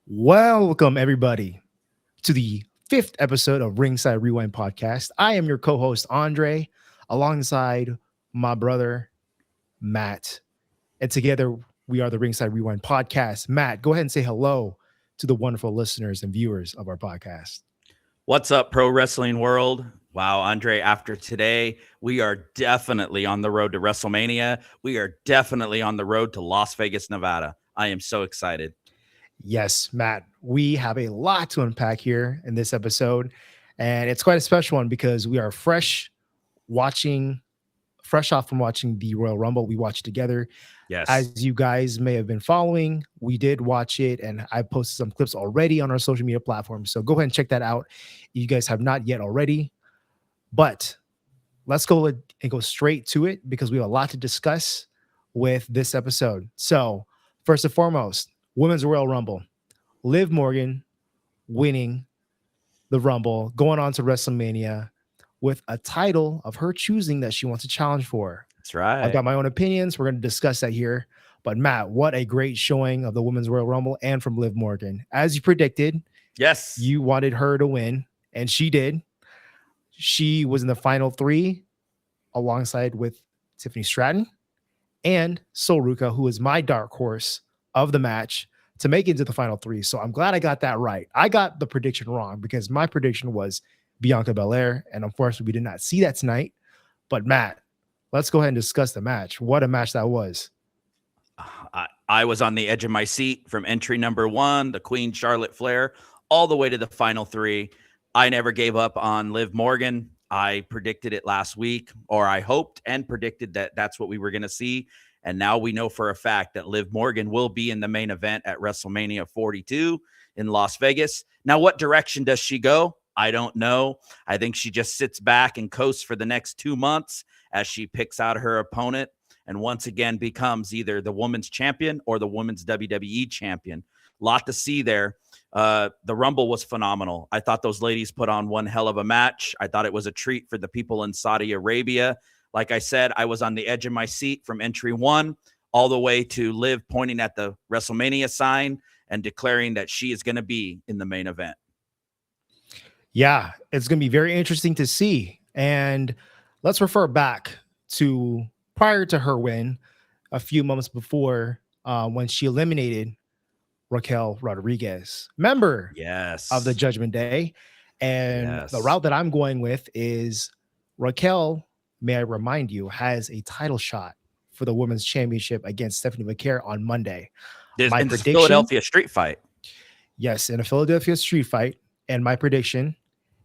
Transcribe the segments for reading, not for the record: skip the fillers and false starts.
Welcome, everybody, to the fifth episode of Ringside Rewind Podcast. I am your co host, Andre, alongside my brother, Matt. And together, we are the Ringside Rewind Podcast. Matt, go ahead and say hello to the wonderful listeners and viewers of our podcast. What's up, pro wrestling world? Wow, Andre, after today, we are definitely on the road to WrestleMania. We are definitely on the road to Las Vegas, Nevada. I am so excited. Yes, Matt, we have a lot to unpack here in this episode. And it's quite a special one because we are watching, fresh off from watching the Royal Rumble. We watched together. Yes. As you guys may have been following, we did watch it, and I posted some clips already on our social media platforms. So go ahead and check that out if you guys have not yet already. But let's go straight to it because we have a lot to discuss with this episode. So, first and foremost, Women's Royal Rumble. Liv Morgan winning the Rumble, going on to WrestleMania with a title of her choosing that she wants to challenge for. That's right. I've got my own opinions. We're going to discuss that here. But Matt, what a great showing of the Women's Royal Rumble and from Liv Morgan. As you predicted, Yes. you wanted her to win, and she did. She was in the final three alongside with Tiffany Stratton and Sol Ruka, who is my dark horse of the match to make it into the final three. So I'm glad I got that right. I got the prediction wrong because my prediction was Bianca Belair, and unfortunately, we did not see that tonight. But Matt, let's go ahead and discuss the match. What a match that was. I was on the edge of my seat from entry number one, the Queen Charlotte Flair, all the way to the final three. I never gave up on Liv Morgan. I predicted it last week, or I hoped and predicted that that's what we were going to see. And now we know for a fact that Liv Morgan will be in the main event at WrestleMania 42 in Las Vegas. Now, what direction does she go? I don't know. I think she just sits back and coasts for the next 2 months as she picks out her opponent and once again becomes either the women's champion or the women's WWE champion. Lot to see there. The Rumble was phenomenal. I thought those ladies put on one hell of a match. I thought it was a treat for the people in Saudi Arabia. Like I said, I was on the edge of my seat from entry one all the way to Liv pointing at the WrestleMania sign and declaring that she is going to be in the main event. Yeah, it's going to be very interesting to see. And let's refer back to prior to her win, a few moments before when she eliminated Raquel Rodriguez, member Yes. of the Judgment Day. And the Yes. route that I'm going with is Raquel, may I remind you, has a title shot for the women's championship against Stephanie McCare on Monday. There's My in this prediction, Philadelphia street fight. yes, in a Philadelphia street fight. And my prediction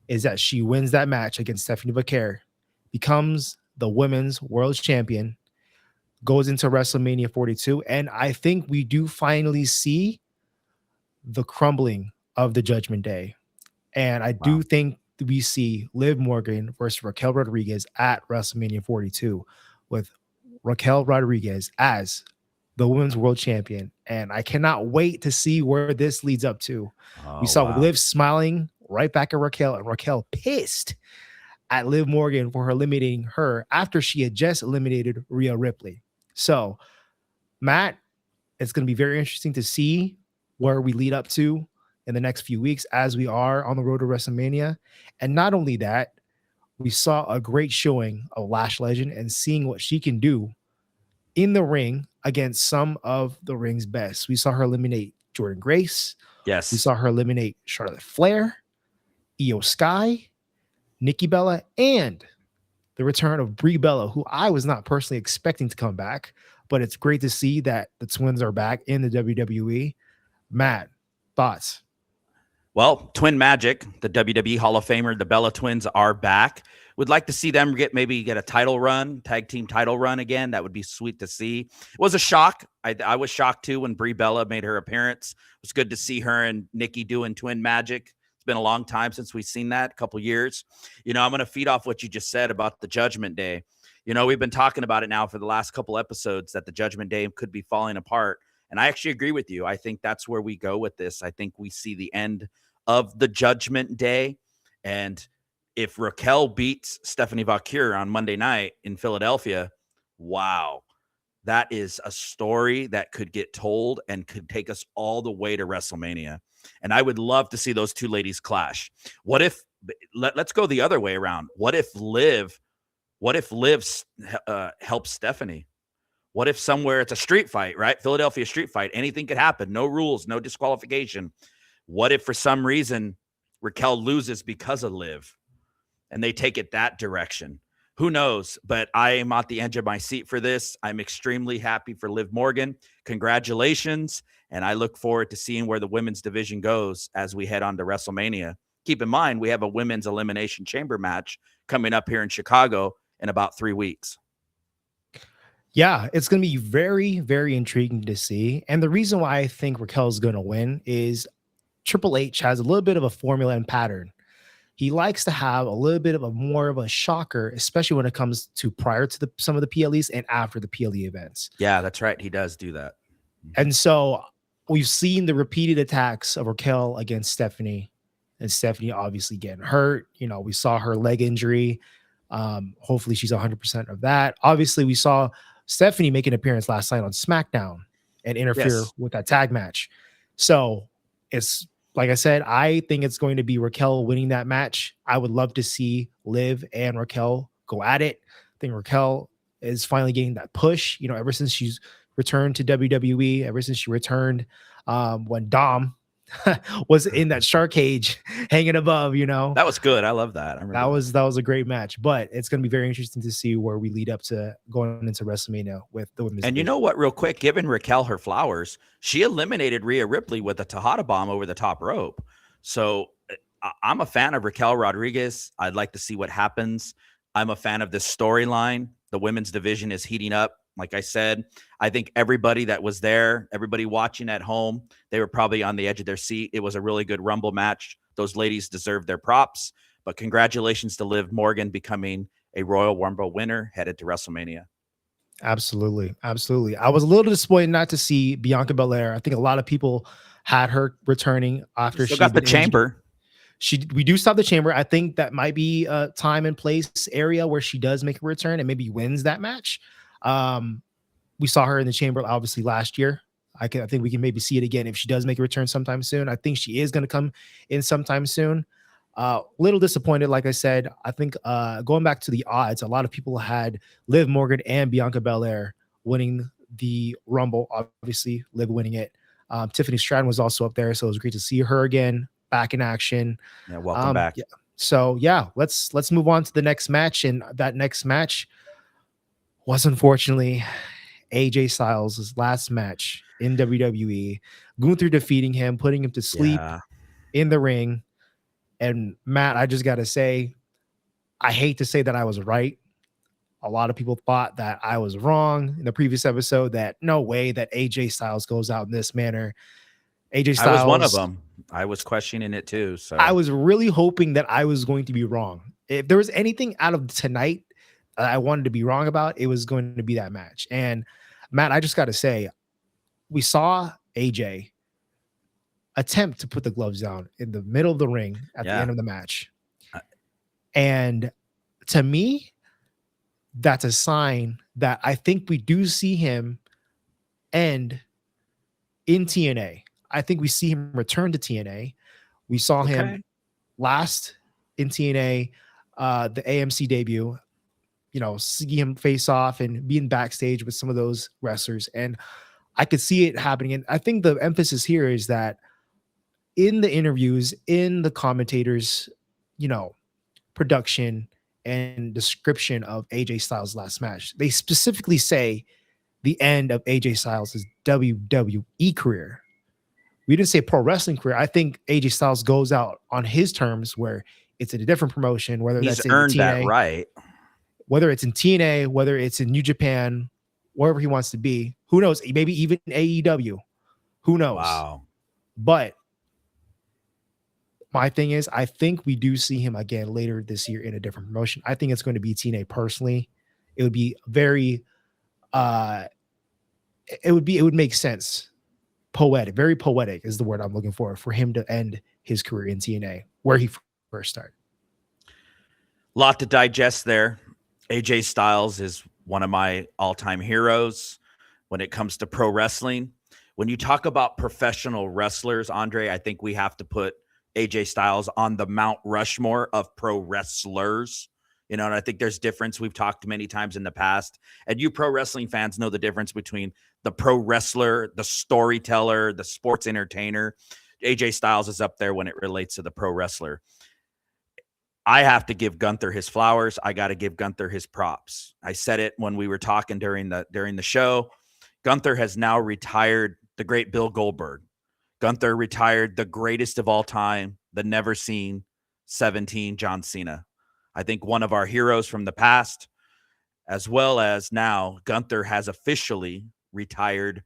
is that she wins that match against Stephanie McCare, becomes the women's world champion, goes into WrestleMania 42. And I think we do finally see the crumbling of the Judgment Day. And I do think we see Liv Morgan versus Raquel Rodriguez at WrestleMania 42 with Raquel Rodriguez as the women's world champion. And I cannot wait to see where this leads up to. We saw Liv smiling right back at Raquel, and Raquel pissed at Liv Morgan for her eliminating her after she had just eliminated Rhea Ripley. So, Matt, it's going to be very interesting to see where we lead up to in the next few weeks as we are on the road to WrestleMania. And not only that, we saw a great showing of Lash Legend and seeing what she can do in the ring against some of the ring's best. We saw her eliminate Jordan Grace. Yes. We saw her eliminate Charlotte Flair, Io Sky, Nikki Bella, and the return of Brie Bella, who I was not personally expecting to come back, but it's great to see that the twins are back in the WWE. Matt, thoughts? Well, Twin Magic, the WWE Hall of Famer, the Bella Twins are back. Would like to see them maybe get a title run, tag team title run again. That would be sweet to see. It was a shock. I was shocked too when Brie Bella made her appearance. It was good to see her and Nikki doing Twin Magic. It's been a long time since we've seen that, a couple years. You know, I'm going to feed off what you just said about the Judgment Day. You know, we've been talking about it now for the last couple episodes that the Judgment Day could be falling apart. And I actually agree with you. I think that's where we go with this. I think we see the end of the Judgment Day. And if Raquel beats Stephanie McCare on Monday night in Philadelphia, wow, that is a story that could get told and could take us all the way to WrestleMania. And I would love to see those two ladies clash. What if let's go the other way around? What if Liv helps Stephanie? What if somewhere it's a street fight, right? Philadelphia street fight. Anything could happen. No rules, no disqualification. What if for some reason Raquel loses because of Liv and they take it that direction? Who knows? But I am at the edge of my seat for this. I'm extremely happy for Liv Morgan. Congratulations. And I look forward to seeing where the women's division goes as we head on to WrestleMania. Keep in mind, we have a women's elimination chamber match coming up here in Chicago in about 3 weeks. Yeah, it's going to be very, very intriguing to see. And the reason why I think Raquel's going to win is Triple H has a little bit of a formula and pattern. He likes to have a little bit of a more of a shocker, especially when it comes to prior to some of the PLEs and after the PLE events. Yeah, that's right. He does do that. And so we've seen the repeated attacks of Raquel against Stephanie, and Stephanie obviously getting hurt. You know, we saw her leg injury. Hopefully she's 100% of that. Obviously, we saw Stephanie make an appearance last night on SmackDown and interfere with that tag match. So it's like I said, I think it's going to be Raquel winning that match. I would love to see Liv and Raquel go at it. I think Raquel is finally getting that push, you know, ever since she's returned to WWE, ever since she returned when Dom was in that shark cage hanging above, you know. That was good. I love that. That was a great match, but it's going to be very interesting to see where we lead up to going into WrestleMania with the women's. And you know what, real quick, giving Raquel her flowers, she eliminated Rhea Ripley with a Tejada bomb over the top rope. So I'm a fan of Raquel Rodriguez. I'd like to see what happens. I'm a fan of this storyline. The women's division is heating up. Like I said, I think everybody that was there, everybody watching at home, they were probably on the edge of their seat. It was a really good Rumble match. Those ladies deserve their props. But congratulations to Liv Morgan becoming a Royal Rumble winner headed to WrestleMania. Absolutely. Absolutely. I was a little disappointed not to see Bianca Belair. I think a lot of people had her returning after she got the chamber. We do stop the chamber. I think that might be a time and place area where she does make a return and maybe wins that match. We saw her in the chamber obviously last year. I think we can maybe see it again if she does make a return sometime soon. I think she is going to come in sometime soon. Little disappointed, like I said. I think going back to the odds, a lot of people had Liv Morgan and Bianca Belair winning the Rumble. Obviously, Liv winning it. Tiffany Stratton was also up there, so it was great to see her again back in action. Yeah, welcome back. Yeah. So yeah, let's move on to the next match, and that next match was unfortunately AJ Styles' last match in WWE. Gunther defeating him, putting him to sleep in the ring. And Matt, I just got to say, I hate to say that I was right. A lot of people thought that I was wrong in the previous episode, that no way that AJ Styles goes out in this manner. AJ Styles, I was one of them. I was questioning it too. So I was really hoping that I was going to be wrong. If there was anything out of tonight I wanted to be wrong about, it was going to be that match. And Matt, I just got to say, we saw AJ attempt to put the gloves down in the middle of the ring at the end of the match. And to me, that's a sign that I think we do see him end in TNA. I think we see him return to TNA. We saw him last in TNA, the AMC debut, you know, see him face off and being backstage with some of those wrestlers. And I could see it happening. And I think the emphasis here is that in the interviews, in the commentators, you know, production and description of AJ Styles' last match, they specifically say the end of AJ Styles' WWE career. We didn't say pro wrestling career. I think AJ Styles goes out on his terms where it's in a different promotion, whether he's that's in earned TNA, that right. Whether it's in TNA, whether it's in New Japan, wherever he wants to be. Who knows? Maybe even AEW. Who knows? Wow. But my thing is, I think we do see him again later this year in a different promotion. I think it's going to be TNA personally. It would be very, it would make sense. Poetic, very poetic is the word I'm looking for him to end his career in TNA, where he first started. Lot to digest there. AJ Styles is one of my all-time heroes. when it comes to pro wrestling. When you talk about professional wrestlers, Andre, I think we have to put AJ Styles on the Mount Rushmore of pro wrestlers. And I think there's difference. We've talked many times in the past, and you pro wrestling fans know the difference between the pro wrestler, the storyteller, the sports entertainer. AJ Styles is up there when it relates to the pro wrestler. I have to give Gunther his flowers. I got to give Gunther his props. I said it when we were talking during the show. Gunther has now retired the great Bill Goldberg. Gunther retired the greatest of all time, the never seen 17 John Cena. I think one of our heroes from the past, as well as now, Gunther has officially retired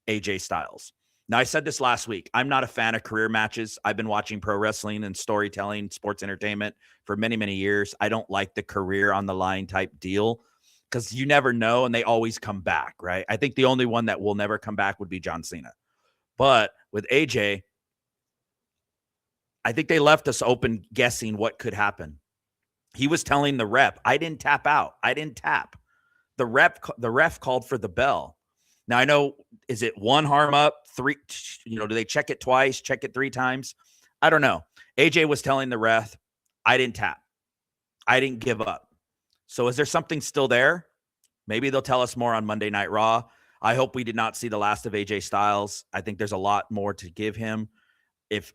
AJ Styles. Now, I said this last week. I'm not a fan of career matches. I've been watching pro wrestling and storytelling, sports entertainment for many, many years. I don't like the career on the line type deal because you never know, and they always come back, right? I think the only one that will never come back would be John Cena. But with AJ, I think they left us open guessing what could happen. He was telling the rep, I didn't tap out. I didn't tap. The ref called for the bell. Now, I know, is it one arm up, three, do they check it twice, check it 3 times? I don't know. AJ was telling the ref, I didn't tap. I didn't give up. So is there something still there? Maybe they'll tell us more on Monday Night Raw. I hope we did not see the last of AJ Styles. I think there's a lot more to give him.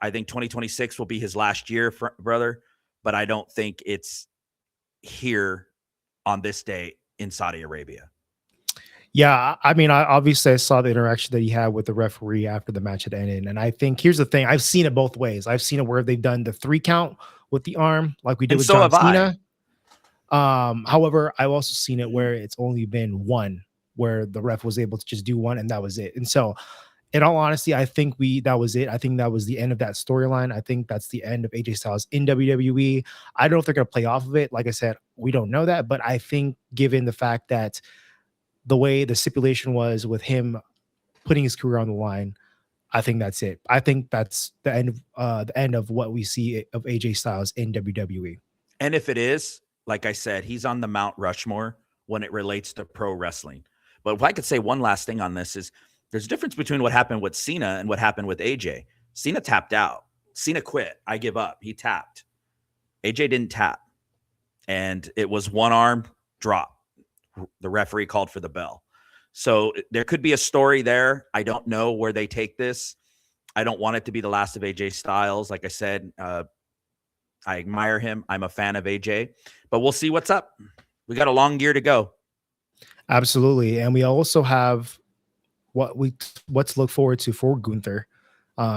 I think 2026 will be his last year, brother, but I don't think it's here on this day in Saudi Arabia. Yeah, I mean, I saw the interaction that he had with the referee after the match had ended, and I think here's the thing: I've seen it both ways. I've seen it where they've done the 3 count with the arm, like we did with John Cena. However, I've also seen it where it's only been 1, where the ref was able to just do 1, and that was it. And so, in all honesty, I think that was it. I think that was the end of that storyline. I think that's the end of AJ Styles in WWE. I don't know if they're going to play off of it. Like I said, we don't know that, but I think given the fact that the way the stipulation was with him putting his career on the line, I think that's it. I think that's the end of what we see of AJ Styles in WWE. And if it is, like I said, he's on the Mount Rushmore when it relates to pro wrestling. But if I could say one last thing on this is there's a difference between what happened with Cena and what happened with AJ. Cena tapped out. Cena quit. I give up. He tapped. AJ didn't tap. And it was one arm drop. The referee called for the bell. So there could be a story there. I don't know where they take this. I don't want it to be the last of AJ Styles. Like I said, I admire him. I'm a fan of AJ, but we'll see what's up. We got a long year to go. Absolutely. And we also have what to look forward to for Gunther.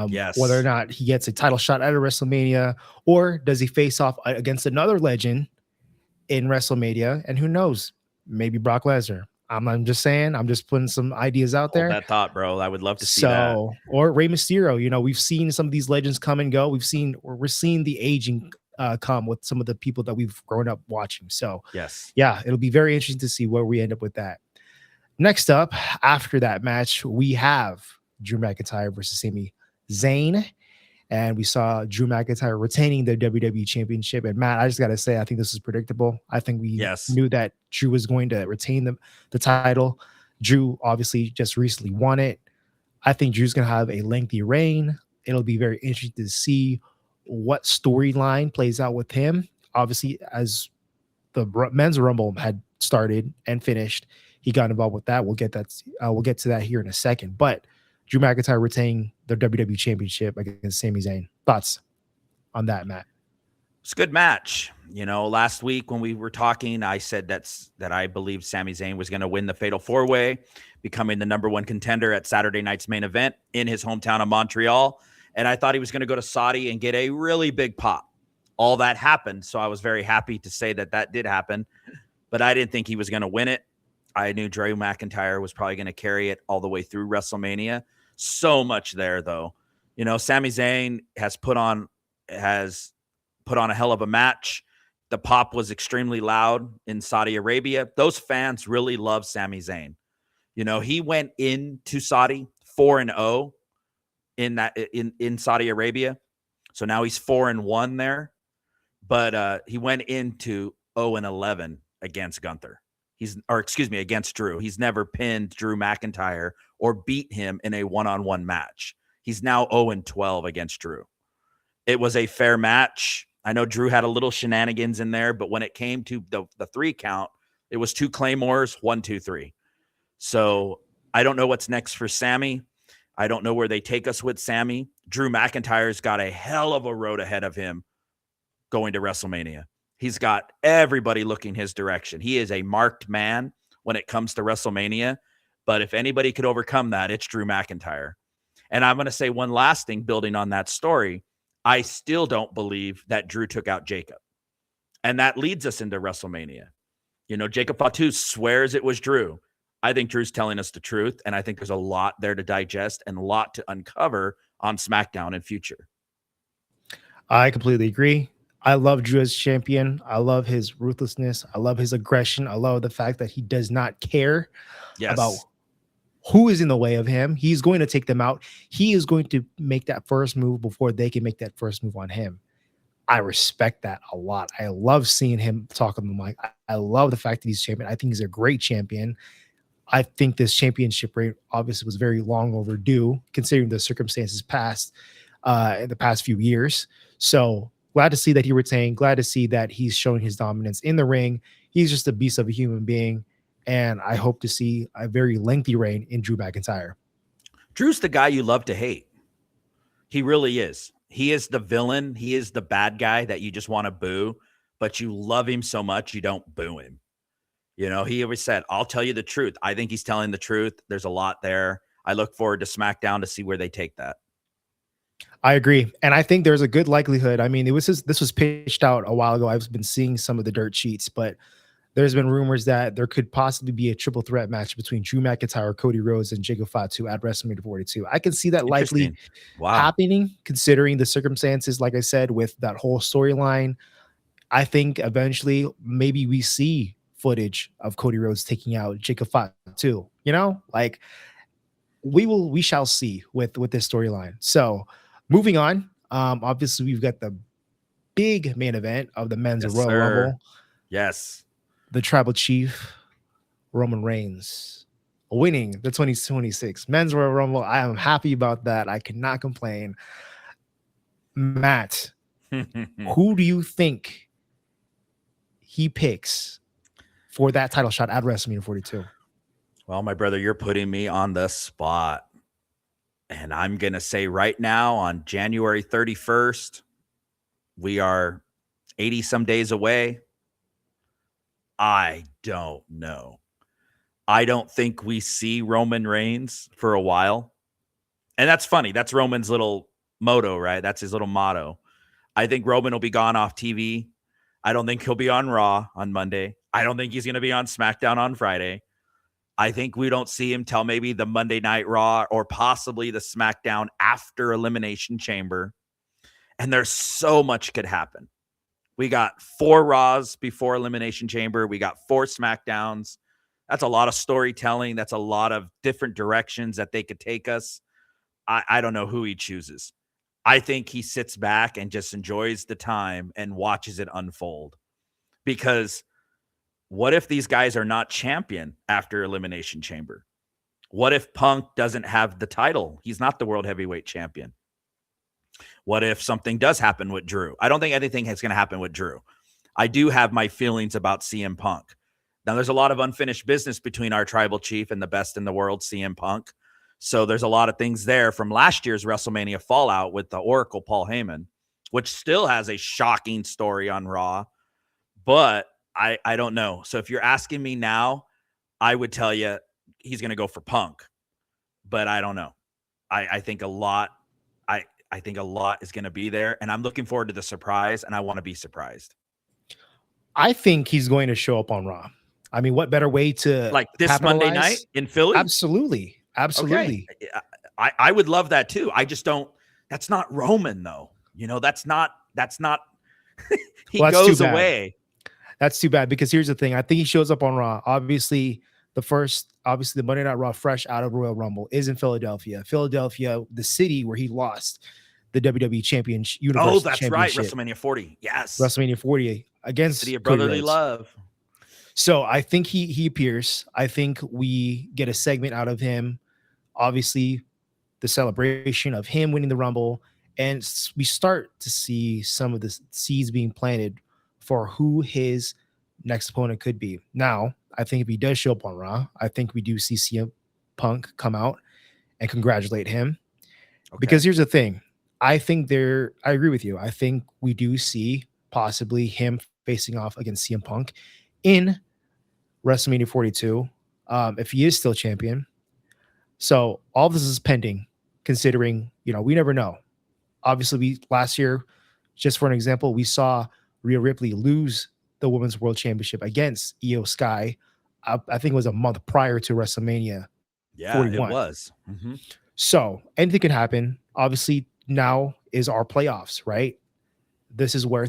Yes. Whether or not he gets a title shot at a WrestleMania, or does he face off against another legend in WrestleMania? And who knows? Maybe Brock Lesnar. I'm just saying. I'm just putting some ideas out there. Hold that thought, bro. I would love to see that. Or Rey Mysterio. We've seen some of these legends come and go. We're seeing the aging come with some of the people that we've grown up watching. So yes, yeah, it'll be very interesting to see where we end up with that. Next up, after that match, we have Drew McIntyre versus Sami Zayn. And we saw Drew McIntyre retaining the WWE Championship. And Matt, I just got to say, I think this is predictable. I think we knew that Drew was going to retain the title. Drew obviously just recently won it. I think Drew's going to have a lengthy reign. It'll be very interesting to see what storyline plays out with him. Obviously, as the Men's Rumble had started and finished, he got involved with that. We'll get to that here in a second. But Drew McIntyre retaining the WWE Championship against Sami Zayn. Thoughts on that, Matt? It's a good match. Last week when we were talking, I said that I believed Sami Zayn was going to win the Fatal 4-Way, becoming the number 1 contender at Saturday night's main event in his hometown of Montreal. And I thought he was going to go to Saudi and get a really big pop. All that happened, so I was very happy to say that did happen. But I didn't think he was going to win it. I knew Drew McIntyre was probably going to carry it all the way through WrestleMania. So much there, though. Sami Zayn has put on a hell of a match. The pop was extremely loud in Saudi Arabia. Those fans really love Sami Zayn. He went into Saudi 4-0 in Saudi Arabia. So now he's 4-1 there. But he went into 0-11 against Gunther. against Drew. He's never pinned Drew McIntyre or beat him in a one-on-one match. He's now 0-12 against Drew. It was a fair match. I know Drew had a little shenanigans in there, but when it came to the 3 count, it was 2 claymores, 1, 2, 3. So I don't know what's next for Sammy. I don't know where they take us with Sammy. Drew McIntyre's got a hell of a road ahead of him going to WrestleMania. He's got everybody looking his direction. He is a marked man when it comes to WrestleMania. But if anybody could overcome that, it's Drew McIntyre. And I'm going to say one last thing building on that story. I still don't believe that Drew took out Jacob. And that leads us into WrestleMania. You know, Jacob Fatu swears it was Drew. I think Drew's telling us the truth, and I think there's a lot there to digest and a lot to uncover on SmackDown in future. I completely agree. I love Drew as champion. I love his ruthlessness. I love his aggression. I love the fact that he does not care about who is in the way of him. He's going to take them out. He is going to make that first move before they can make that first move on him. I respect that a lot. I love seeing him talk on the mic. I love the fact that he's champion. I think he's a great champion. I think this championship reign obviously was very long overdue, considering the circumstances past in the past few years. So glad to see that he retained. Glad to see that he's showing his dominance in the ring. He's just a beast of a human being. And I hope to see a very lengthy reign in Drew McIntyre. Drew's the guy you love to hate. He really is. He is the villain. He is the bad guy that you just want to boo, but you love him so much you don't boo him. You know, he always said, I'll tell you the truth. I think he's telling the truth. There's a lot there. I look forward to SmackDown to see where they take that. I agree. And I think there's a good likelihood. I mean, this was pitched out a while ago. I've been seeing some of the dirt sheets, but there's been rumors that there could possibly be a triple threat match between Drew McIntyre, Cody Rhodes, and Jacob Fatu at WrestleMania 42. I can see that likely happening, considering the circumstances, like I said, with that whole storyline. I think eventually maybe we see footage of Cody Rhodes taking out Jacob Fatu. You know, like we shall see with this storyline. So moving on, obviously we've got the big main event of the men's Royal Rumble. Yes. The tribal chief, Roman Reigns, winning the 2026 men's Royal Rumble. I am happy about that. I cannot complain. Matt, who do you think he picks for that title shot at WrestleMania 42? Well, my brother, you're putting me on the spot. And I'm going to say right now on January 31st, we are 80 some days away. I don't know. I don't think we see Roman Reigns for a while. And that's funny. That's Roman's little motto, right? That's his little motto. I think Roman will be gone off TV. I don't think he'll be on Raw on Monday. I don't think he's going to be on SmackDown on Friday. I think we don't see him till maybe the Monday Night Raw or possibly the SmackDown after Elimination Chamber. And there's so much could happen. We got 4 Raws before Elimination Chamber. We got 4 SmackDowns. That's a lot of storytelling. That's a lot of different directions that they could take us. I don't know who he chooses. I think he sits back and just enjoys the time and watches it unfold. Because what if these guys are not champion after Elimination Chamber? What if Punk doesn't have the title? He's not the World Heavyweight Champion. What if something does happen with Drew? I don't think anything is going to happen with Drew. I do have my feelings about CM Punk. Now, there's a lot of unfinished business between our tribal chief and the best in the world, CM Punk. So there's a lot of things there from last year's WrestleMania fallout with the Oracle, Paul Heyman, which still has a shocking story on Raw. But I don't know. So if you're asking me now, I would tell you he's going to go for Punk. But I don't know. I think a lot. I think a lot is going to be there, and I'm looking forward to the surprise, and I want to be surprised. I think he's going to show up on Raw. I mean, what better way to like this Monday night in Philly? Absolutely. Okay. I would love that too. I just don't. That's not Roman though. You know, that's not. He goes away. That's too bad because here's the thing. I think he shows up on Raw. Obviously, the Monday Night Raw fresh out of Royal Rumble is in Philadelphia. Philadelphia, the city where he lost the WWE Championship. Oh, that's right. WrestleMania 40. Yes. WrestleMania 40 against City of Brotherly Love. So I think he appears. I think we get a segment out of him. Obviously, the celebration of him winning the Rumble, and we start to see some of the seeds being planted for who his next opponent could be. Now, I think if he does show up on Raw, I think we do see CM Punk come out and congratulate him. Okay. Because here's the thing, I agree with you. I think we do see possibly him facing off against CM Punk in WrestleMania 42, if he is still champion. So all this is pending, considering we never know. Obviously, we last year, just for an example, we saw Rhea Ripley lose the Women's World Championship against Io Sky. I think it was a month prior to WrestleMania Yeah, it 41. was. Mhm. So anything can happen. Obviously, now is our playoffs, right? This is where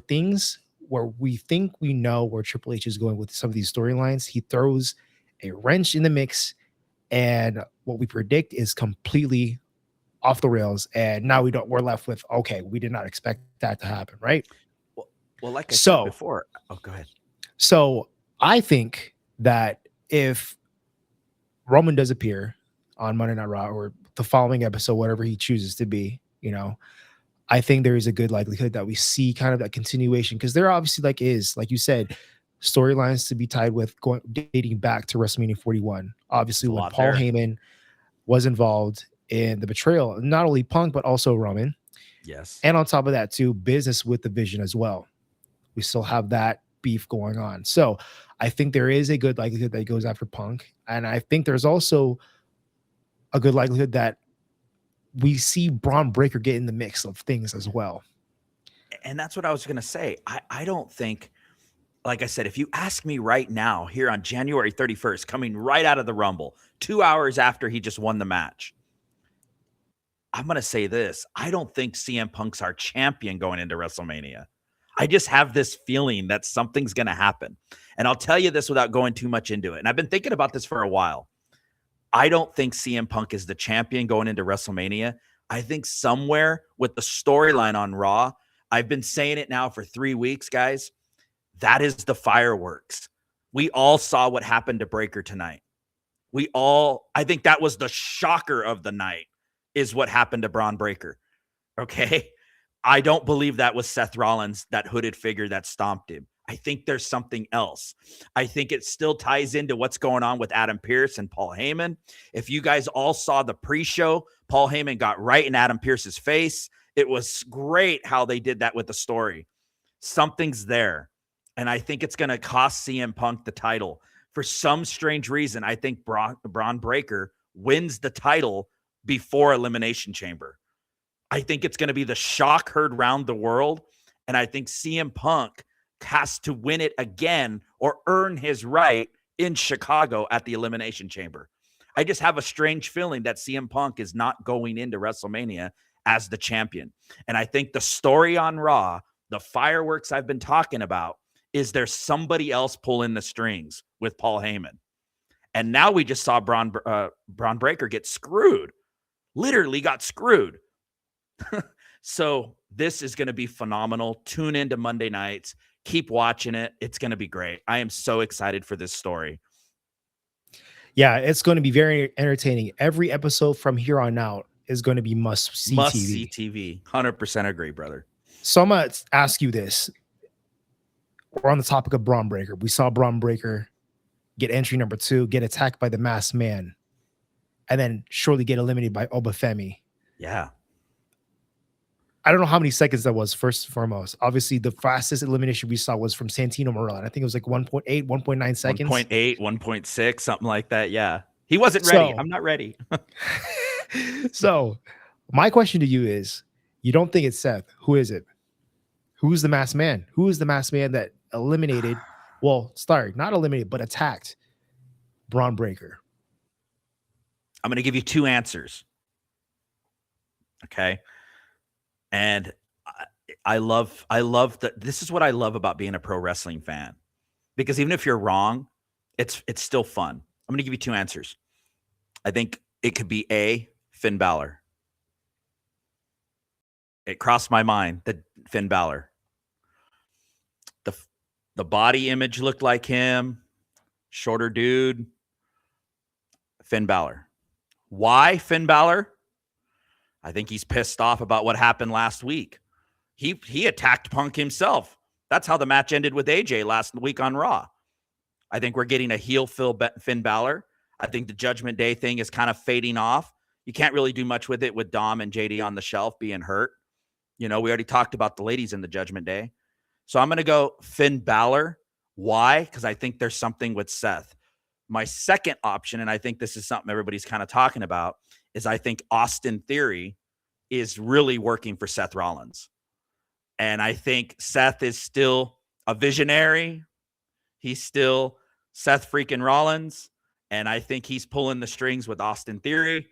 we think we know where Triple H is going with some of these storylines. He throws a wrench in the mix, and what we predict is completely off the rails. And now we're left with, okay, we did not expect that to happen, right? Well, like I said So, before. Oh, go ahead. so I think that if Roman does appear on Monday Night Raw or the following episode, whatever he chooses to be, I think there is a good likelihood that we see kind of that continuation, because there obviously like you said, storylines to be tied with dating back to WrestleMania 41. It's Obviously, a when lot Paul there. Heyman was involved in the betrayal, of not only Punk but also Roman, Yes. and on top of that too, business with the Vision as well. We still have that beef going on. So I think there is a good likelihood that he goes after Punk, and I think there's also a good likelihood that we see Braun Breaker get in the mix of things as well. And that's what I was going to say. I don't think, like I said, if you ask me right now, here on January 31st, coming right out of the Rumble, 2 hours after he just won the match, I'm going to say this. I don't think CM Punk's our champion going into WrestleMania. I just have this feeling that something's going to happen. And I'll tell you this without going too much into it. And I've been thinking about this for a while. I don't think CM Punk is the champion going into WrestleMania. I think somewhere with the storyline on Raw, I've been saying it now for 3 weeks, guys. That is the fireworks. We all saw what happened to Breaker tonight. I think that was the shocker of the night, is what happened to Braun Breaker. Okay. I don't believe that was Seth Rollins, that hooded figure that stomped him. I think there's something else. I think it still ties into what's going on with Adam Pearce and Paul Heyman. If you guys all saw the pre-show, Paul Heyman got right in Adam Pearce's face. It was great how they did that with the story. Something's there. And I think it's going to cost CM Punk the title. For some strange reason, I think Braun Breaker wins the title before Elimination Chamber. I think it's going to be the shock heard round the world. And I think CM Punk has to win it again or earn his right in Chicago at the Elimination Chamber. I just have a strange feeling that CM Punk is not going into WrestleMania as the champion. And I think the story on Raw, the fireworks I've been talking about, is there's somebody else pulling the strings with Paul Heyman. And now we just saw Braun Breaker get screwed, literally got screwed. So this is going to be phenomenal. Tune into Monday nights. Keep watching it. It's going to be great. I am so excited for this story. Yeah, it's going to be very entertaining. Every episode from here on out is going to be must-see TV. 100% agree, brother. So I'm going to ask you this. We're on the topic of Braun Breaker. We saw Braun Breaker get entry number 2, get attacked by the Masked Man, and then shortly get eliminated by Obafemi. Yeah. I don't know how many seconds that was, first and foremost. Obviously, the fastest elimination we saw was from Santino Marella. I think it was like 1.8, 1.9 seconds. 1.8, 1.6, something like that. Yeah. He wasn't ready. I'm not ready. So my question to you is, you don't think it's Seth. Who is it? Who's the Masked Man? Who is the Masked Man that eliminated, not eliminated, but attacked Braun Breaker? I'm going to give you 2 answers. Okay. And I love that. This is what I love about being a pro wrestling fan, because even if you're wrong, it's still fun. I'm going to give you 2 answers. I think it could be A, Finn Balor. It crossed my mind that Finn Balor. The body image looked like him. shorter dude, Finn Balor. Why Finn Balor? I think he's pissed off about what happened last week. He attacked Punk himself. That's how the match ended with AJ last week on Raw. I think we're getting a heel Finn Balor. I think the Judgment Day thing is kind of fading off. You can't really do much with it with Dom and JD on the shelf being hurt. We already talked about the ladies in the Judgment Day. So I'm going to go Finn Balor. Why? Because I think there's something with Seth. My second option, and I think this is something everybody's kind of talking about, is I think Austin Theory is really working for Seth Rollins. And I think Seth is still a visionary. He's still Seth freaking Rollins. And I think he's pulling the strings with Austin Theory.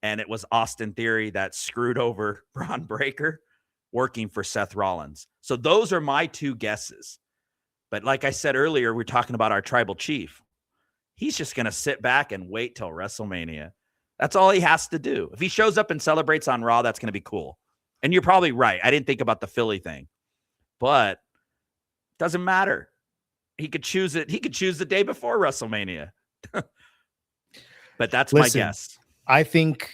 And it was Austin Theory that screwed over Braun Breaker, working for Seth Rollins. So those are my two guesses. But like I said earlier, we're talking about our tribal chief. He's just going to sit back and wait till WrestleMania. That's all he has to do. If he shows up and celebrates on Raw, that's going to be cool. And you're probably right. I didn't think about the Philly thing. But it doesn't matter. He could choose it. He could choose the day before WrestleMania. But that's my guess. I think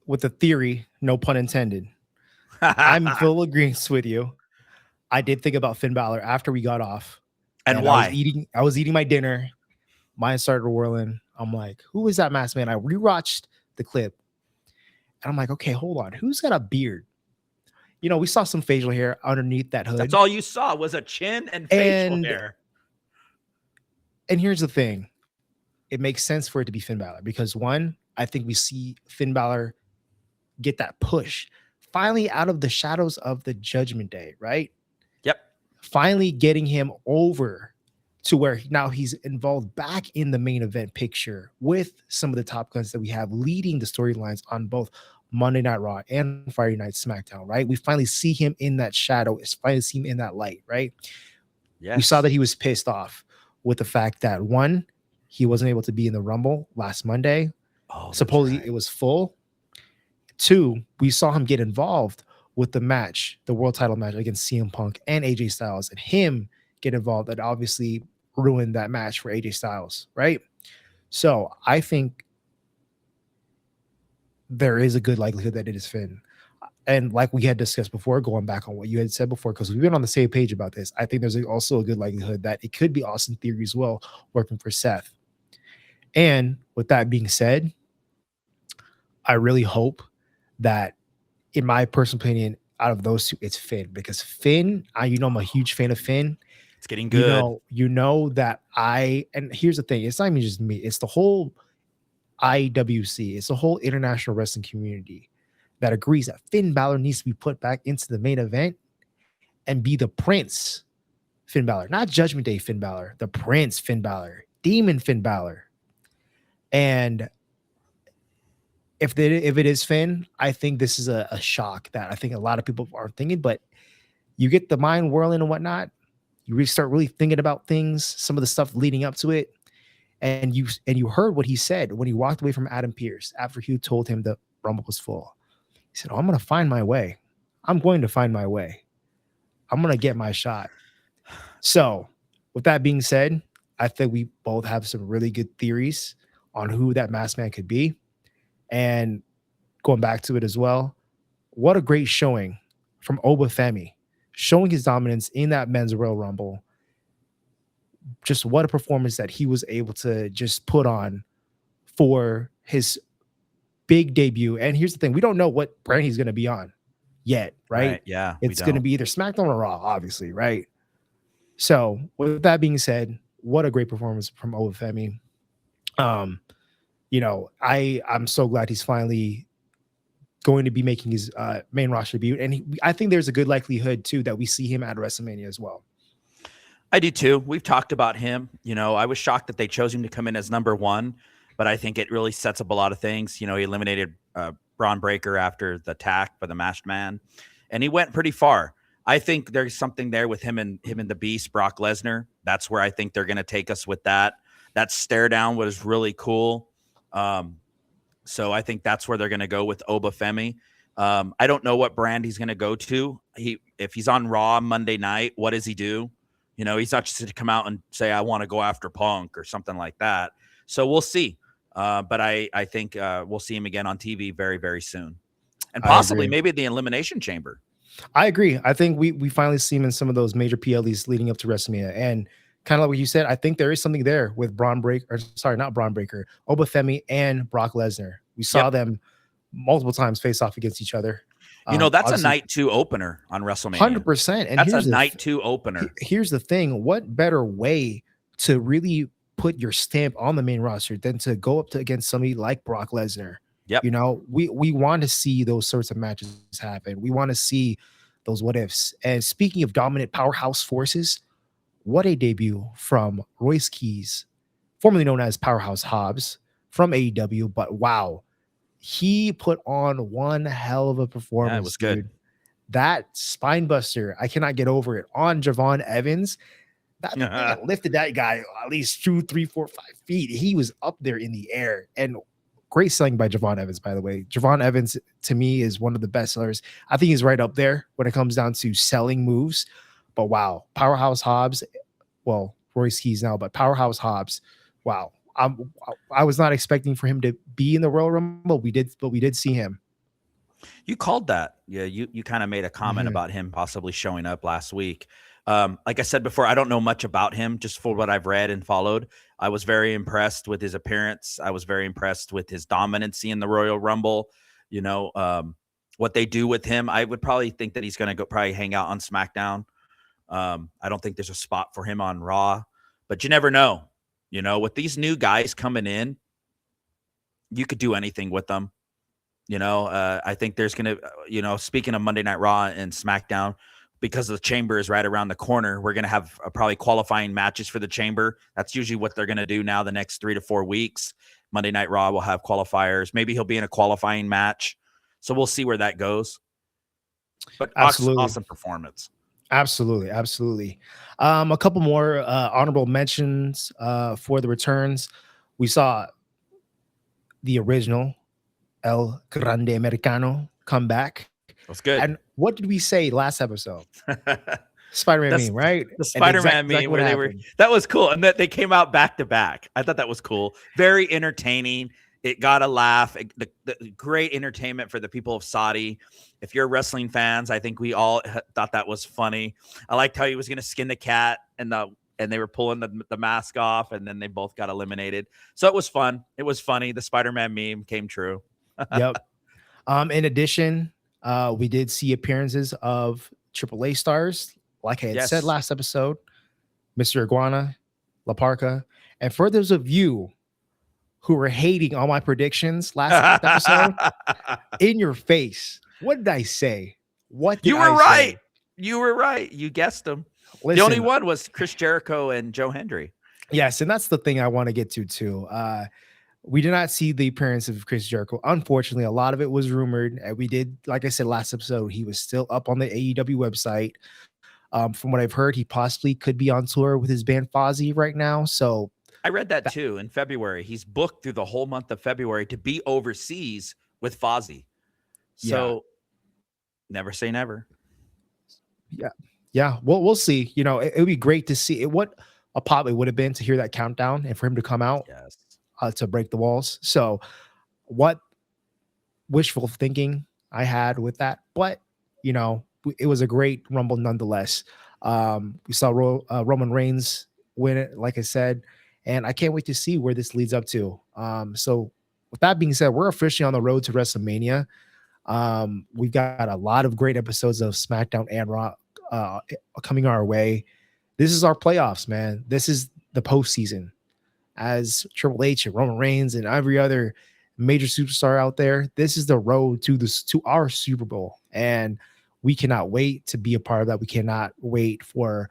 with the theory, no pun intended, I'm full agreement with you. I did think about Finn Balor after we got off. And why? I was eating my dinner. Mine started whirling. I'm like, who is that masked man? I rewatched the clip. And I'm like, okay, hold on. Who's got a beard? We saw some facial hair underneath that hood. That's all you saw was a chin and facial hair. And here's the thing. It makes sense for it to be Finn Balor because, one, I think we see Finn Balor get that push finally out of the shadows of the Judgment Day, right? Yep. Finally getting him over to where now he's involved back in the main event picture with some of the top guns that we have leading the storylines on both Monday Night Raw and Friday Night SmackDown, right? We finally see him in that shadow. It's finally see him in that light, right? Yes. We saw that he was pissed off with the fact that, one, he wasn't able to be in the Rumble last Monday. Supposedly it was full. Two, we saw him get involved with the match, the world title match against CM Punk and AJ Styles, and him get involved. That obviously ruined that match for AJ Styles, right? So I think there is a good likelihood that it is Finn. And like we had discussed before, going back on what you had said before, because we've been on the same page about this, I think there's also a good likelihood that it could be Austin Theory as well, working for Seth. And with that being said, I really hope that, in my personal opinion, out of those two, it's Finn. Because Finn, I'm a huge fan of Finn. It's getting good. That and here's the thing, it's not even just me, it's the whole IWC, it's the whole international wrestling community that agrees that Finn Balor needs to be put back into the main event and be the Prince Finn Balor, not Judgment Day Finn Balor, the Prince Finn Balor, Demon Finn Balor. And if it is Finn, I think this is a shock that I think a lot of people are thinking, but you get the mind whirling and whatnot. You really start really thinking about things, some of the stuff leading up to it. And you heard what he said when he walked away from Adam Pearce after he told him the Rumble was full. He said, I'm going to find my way. I'm going to find my way. I'm going to get my shot. So with that being said, I think we both have some really good theories on who that masked man could be. And going back to it as well, what a great showing from Obafemi, showing his dominance in that men's Royal Rumble. Just what a performance that he was able to just put on for his big debut. And here's the thing, we don't know what brand he's going to be on yet, right? Yeah. It's going to be either SmackDown or Raw, obviously, right? So with that being said, what a great performance from Obafemi. I'm so glad he's finally going to be making his main roster debut. And I think there's a good likelihood too that we see him at WrestleMania as well. I do too. We've talked about him. I was shocked that they chose him to come in as number one, but I think it really sets up a lot of things. He eliminated Braun Breaker after the attack by the Masked Man, and he went pretty far. I think there's something there with him and the Beast, Brock Lesnar. That's where I think they're going to take us with that. That stare down was really cool. So I think that's where they're going to go with Obafemi. I don't know what brand he's going to go to. If he's on Raw Monday night, what does he do? He's not just to come out and say, I want to go after Punk or something like that. So we'll see. But I think we'll see him again on TV very, very soon. And I possibly agree. maybe the Elimination Chamber. I agree. I think we finally see him in some of those major PLEs leading up to WrestleMania. And kind of like what you said, I think there is something there with Braun Breaker, or sorry, not Braun Breaker, Obafemi and Brock Lesnar. We saw them multiple times face off against each other. That's a night 2 opener on WrestleMania. 100%. And that's a night 2 opener. Here's the thing. What better way to really put your stamp on the main roster than to go up against somebody like Brock Lesnar? Yep. We want to see those sorts of matches happen. We want to see those what ifs. And speaking of dominant powerhouse forces, what a debut from Royce Keys, formerly known as Powerhouse Hobbs from AEW. But wow, he put on one hell of a performance. Yeah, it was good. Dude. That spine buster, I cannot get over it on Javon Evans. That lifted that guy at least 2, 3, 4, 5 feet. He was up there in the air. And great selling by Javon Evans, by the way. Javon Evans, to me, is one of the best sellers. I think he's right up there when it comes down to selling moves. But wow, Powerhouse Hobbs, well, Royce Keys now, but Powerhouse Hobbs, wow. I was not expecting for him to be in the Royal Rumble. We did see him. You called that. Yeah, you kind of made a comment about him possibly showing up last week. Like I said before, I don't know much about him, just for what I've read and followed. I was very impressed with his appearance. I was very impressed with his dominancy in the Royal Rumble. What they do with him, I would probably think that he's going to go probably hang out on SmackDown. I don't think there's a spot for him on Raw, but you never know. With these new guys coming in, you could do anything with them. I think there's going to, speaking of Monday Night Raw and SmackDown, because the Chamber is right around the corner, we're going to have probably qualifying matches for the Chamber. That's usually what they're going to do now the next 3 to 4 weeks. Monday Night Raw will have qualifiers. Maybe he'll be in a qualifying match. So we'll see where that goes. But awesome performance. Absolutely. A couple more honorable mentions for the returns. We saw the original El Grande Americano come back. That's good. And what did we say last episode? Spider-Man meme, right? The Spider-Man meme where that was cool. And that they came out back to back. I thought that was cool. Very entertaining. It got a laugh. The great entertainment for the people of Saudi. If you're wrestling fans, I think we all thought that was funny. I liked how he was going to skin the cat and they were pulling the mask off, and then they both got eliminated. So it was fun. It was funny. The Spider-Man meme came true. Yep. In addition, we did see appearances of AAA stars, like I had said last episode, Mr. Iguana, La Parca. And for those of you who were hating on my predictions last episode, in your face, what did I say? You were right. You were right. You guessed them. Listen, the only one was Chris Jericho and Joe Hendry. Yes, and that's the thing I want to get to too. We did not see the appearance of Chris Jericho. Unfortunately, a lot of it was rumored. And we did, like I said last episode, he was still up on the AEW website. From what I've heard, he possibly could be on tour with his band Fozzy right now. So I read that too in February. He's booked through the whole month of February to be overseas with Fozzy. So never say never. Yeah. Well, we'll see. It would be great to see it. What a pop it would have been to hear that countdown and for him to come out. Yes. To break the walls. So what wishful thinking I had with that, but it was a great Rumble nonetheless. We saw Roman Reigns win it, like I said, and I can't wait to see where this leads up to. So with that being said, we're officially on the road to WrestleMania. We've got a lot of great episodes of SmackDown and Raw coming our way. This is our playoffs, man. This is the postseason. As Triple H and Roman Reigns and every other major superstar out there, this is the road to our Super Bowl, and we cannot wait to be a part of that. We cannot wait for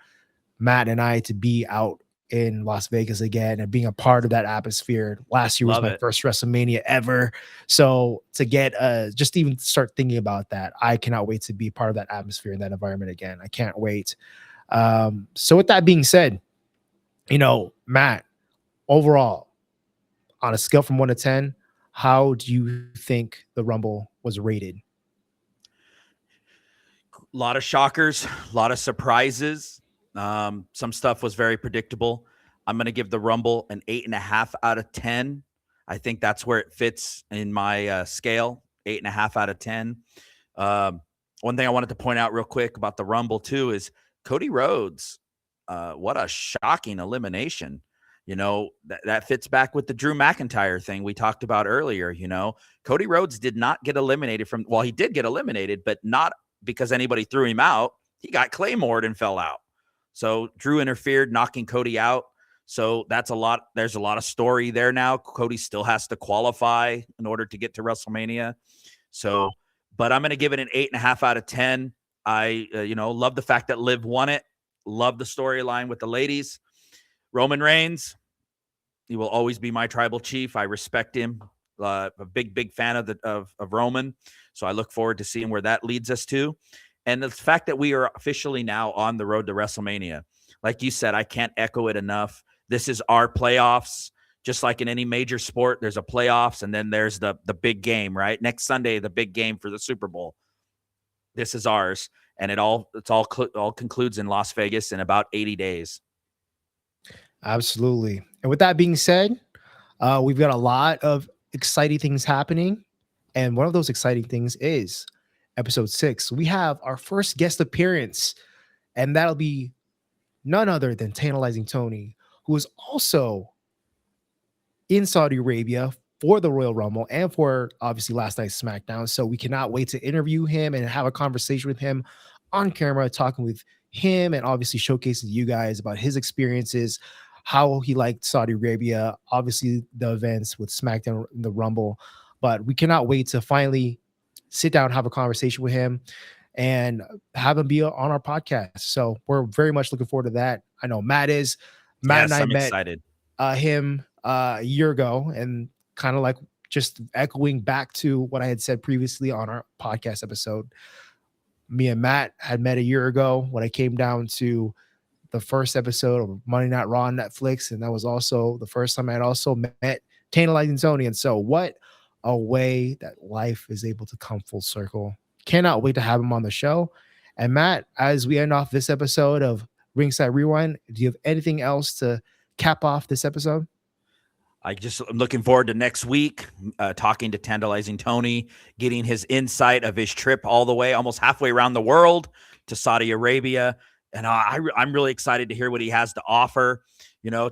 Matt and I to be out in Las Vegas again and being a part of that atmosphere. Last year was my first WrestleMania ever, so to get just even start thinking about that, I cannot wait to be part of that atmosphere and that environment again. I can't wait. So with that being said, Matt, overall, on a scale from 1 to 10, how do you think the Rumble was rated? A lot of shockers, a lot of surprises. Some stuff was very predictable. I'm going to give the Rumble an 8.5 out of 10. I think that's where it fits in my scale. 8.5 out of 10. One thing I wanted to point out real quick about the Rumble too is Cody Rhodes. What a shocking elimination. That fits back with the Drew McIntyre thing we talked about earlier. Cody Rhodes did not get eliminated well, he did get eliminated, but not because anybody threw him out. He got Claymored and fell out. So Drew interfered, knocking Cody out. So that's a lot. There's a lot of story there now. Cody still has to qualify in order to get to WrestleMania. So, but I'm going to give it an 8.5 out of 10. I, love the fact that Liv won it. Love the storyline with the ladies. Roman Reigns, he will always be my tribal chief. I respect him. A big fan of Roman. So I look forward to seeing where that leads us to. And the fact that we are officially now on the road to WrestleMania. Like you said, I can't echo it enough. This is our playoffs. Just like in any major sport, there's a playoffs, and then there's the big game, right? Next Sunday, the big game for the Super Bowl. This is ours, and it all concludes in Las Vegas in about 80 days. Absolutely. And with that being said, we've got a lot of exciting things happening, and one of those exciting things is episode 6. We have our first guest appearance, and that'll be none other than Tantalizing Tony, who is also in Saudi Arabia for the Royal Rumble and for obviously last night's SmackDown. So we cannot wait to interview him and have a conversation with him on camera, talking with him and obviously showcasing you guys about his experiences, how he liked Saudi Arabia, obviously the events with SmackDown and the Rumble. But we cannot wait to finally sit down, have a conversation with him, and have him be on our podcast. So we're very much looking forward to that. I know Matt is. Matt and I I'm met excited. Him a year ago, and kind of like just echoing back to what I had said previously on our podcast episode. Me and Matt had met a year ago when I came down to the first episode of Monday Night Raw on Netflix, and that was also the first time I had also met Tantalizing Tony. And so what a way that life is able to come full circle. Cannot wait to have him on the show. And Matt, as we end off this episode of Ringside Rewind, do you have anything else to cap off this episode? I'm looking forward to next week, talking to Tantalizing Tony, getting his insight of his trip all the way, almost halfway around the world to Saudi Arabia. And I'm really excited to hear what he has to offer.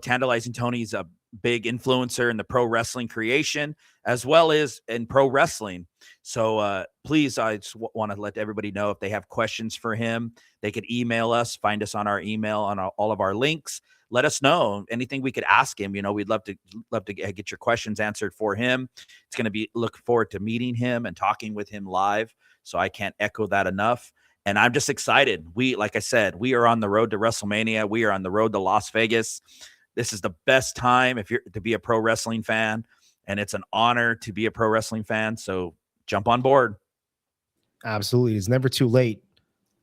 Tantalizing Tony's a big influencer in the pro wrestling creation, as well as in pro wrestling. So please, I just want to let everybody know if they have questions for him, they could email us, find us on our email, on all of our links. Let us know anything we could ask him. We'd love to get your questions answered for him. It's going to be looking forward to meeting him and talking with him live. So I can't echo that enough. And I'm just excited. Like I said, we are on the road to WrestleMania. We are on the road to Las Vegas. This is the best time to be a pro wrestling fan. And it's an honor to be a pro wrestling fan. So jump on board. Absolutely. It's never too late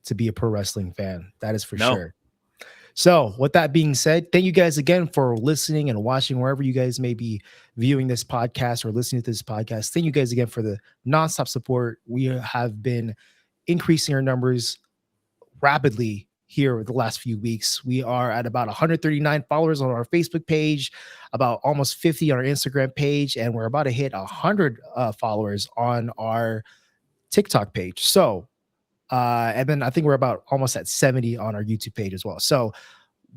to be a pro wrestling fan. That is for sure. So with that being said, thank you guys again for listening and watching wherever you guys may be viewing this podcast or listening to this podcast. Thank you guys again for the nonstop support. We have been increasing our numbers rapidly here the last few weeks. We are at about 139 followers on our Facebook page, about almost 50 on our Instagram page, and we're about to hit 100 followers on our TikTok page. So and then I think we're about almost at 70 on our YouTube page as well. So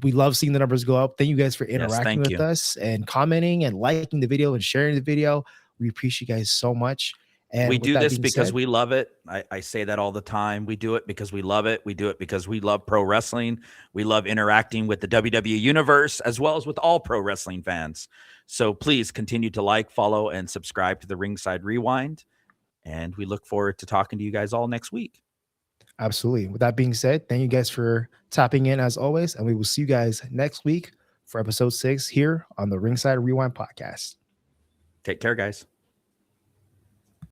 we love seeing the numbers go up. Thank you guys for interacting with us and commenting and liking the video and sharing the video. We appreciate you guys so much. And we do this because we love it. I say that all the time. We do it because we love it. We do it because we love pro wrestling. We love interacting with the WWE universe as well as with all pro wrestling fans. So please continue to like, follow, and subscribe to the Ringside Rewind. And we look forward to talking to you guys all next week. Absolutely. With that being said, thank you guys for tapping in as always, and we will see you guys next week for episode 6 here on the Ringside Rewind podcast. Take care, guys.